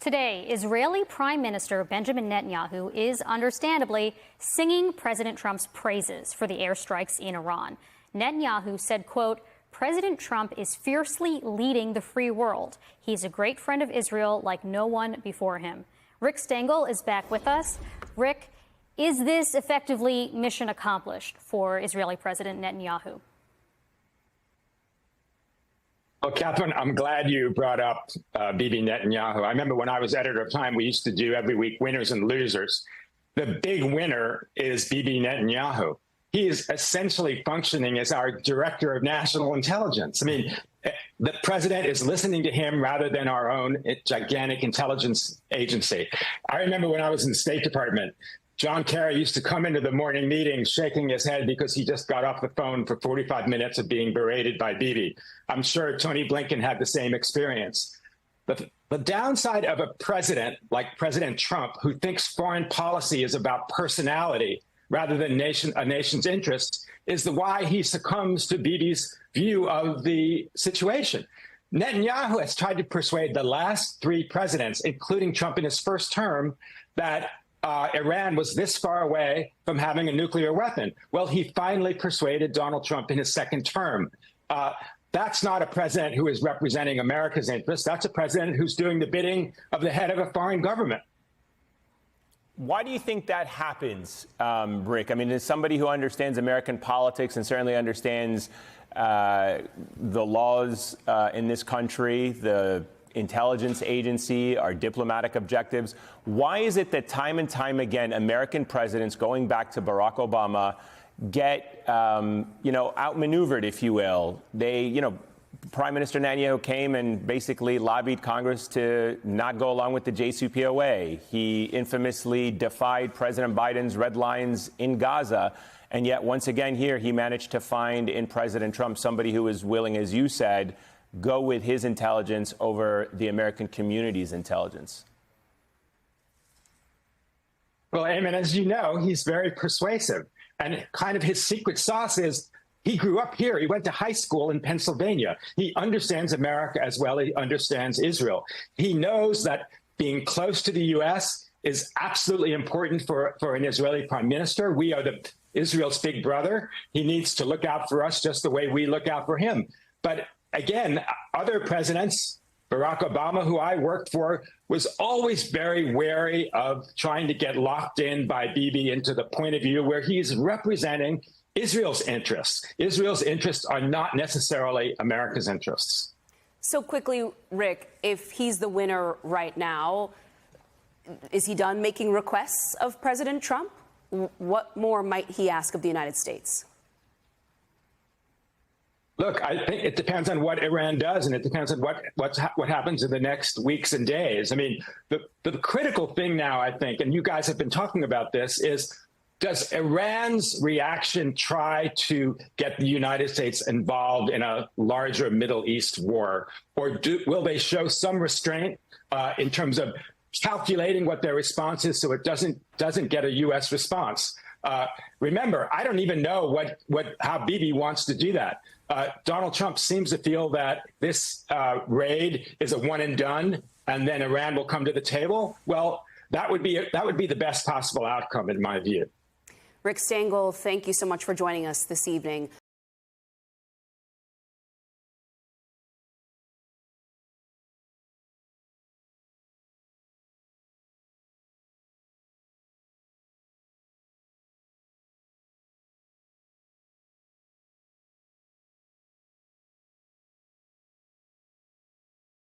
Today, Israeli Prime Minister Benjamin Netanyahu is understandably singing President Trump's praises for the airstrikes in Iran. Netanyahu said, quote, "President Trump is fiercely leading the free world. He's a great friend of Israel like no one before him." Rick Stengel is back with us. Rick, is this effectively mission accomplished for Israeli President Netanyahu? Well, Catherine, I'm glad you brought up Bibi Netanyahu. I remember when I was editor of Time, we used to do every week winners and losers. The big winner is Bibi Netanyahu. He is essentially functioning as our director of national intelligence. I mean, the president is listening to him rather than our own gigantic intelligence agency. I remember when I was in the State Department, John Kerry used to come into the morning meeting shaking his head because he just got off the phone for 45 minutes of being berated by Bibi. I'm sure Tony Blinken had the same experience. The downside of a president like President Trump, who thinks foreign policy is about personality rather than a nation's interests, is why he succumbs to Bibi's view of the situation. Netanyahu has tried to persuade the last three presidents, including Trump in his first term, that Iran was this far away from having a nuclear weapon. Well, he finally persuaded Donald Trump in his second term. That's not a president who is representing America's interests. That's a president who's doing the bidding of the head of a foreign government. Why do you think that happens, Rick? I mean, as somebody who understands American politics and certainly understands the laws in this country, the intelligence agency, our diplomatic objectives, why is it that time and time again, American presidents, going back to Barack Obama, get, outmaneuvered, if you will? Prime Minister Netanyahu came and basically lobbied Congress to not go along with the JCPOA. He infamously defied President Biden's red lines in Gaza. And yet, once again, here, he managed to find in President Trump somebody who is willing, as you said, go with his intelligence over the American community's intelligence. Well, Eamon, as you know, he's very persuasive. And kind of his secret sauce is he grew up here. He went to high school in Pennsylvania. He understands America as well as he understands Israel. He knows that being close to the U.S. is absolutely important for an Israeli prime minister. We are Israel's big brother. He needs to look out for us just the way we look out for him. But again, other presidents, Barack Obama, who I worked for, was always very wary of trying to get locked in by Bibi into the point of view where he's representing Israel's interests. Israel's interests are not necessarily America's interests. So quickly, Rick, if he's the winner right now, is he done making requests of President Trump? What more might he ask of the United States? Look, I think it depends on what Iran does, and it depends on what happens in the next weeks and days. I mean, the critical thing now, I think, and you guys have been talking about this, is does Iran's reaction try to get the United States involved in a larger Middle East war, or will they show some restraint in terms of calculating what their response is so it doesn't get a U.S. response? Remember, I don't even know how Bibi wants to do that. Donald Trump seems to feel that this raid is a one and done, and then Iran will come to the table. Well, that would be the best possible outcome, in my view. Rick Stengel, thank you so much for joining us this evening.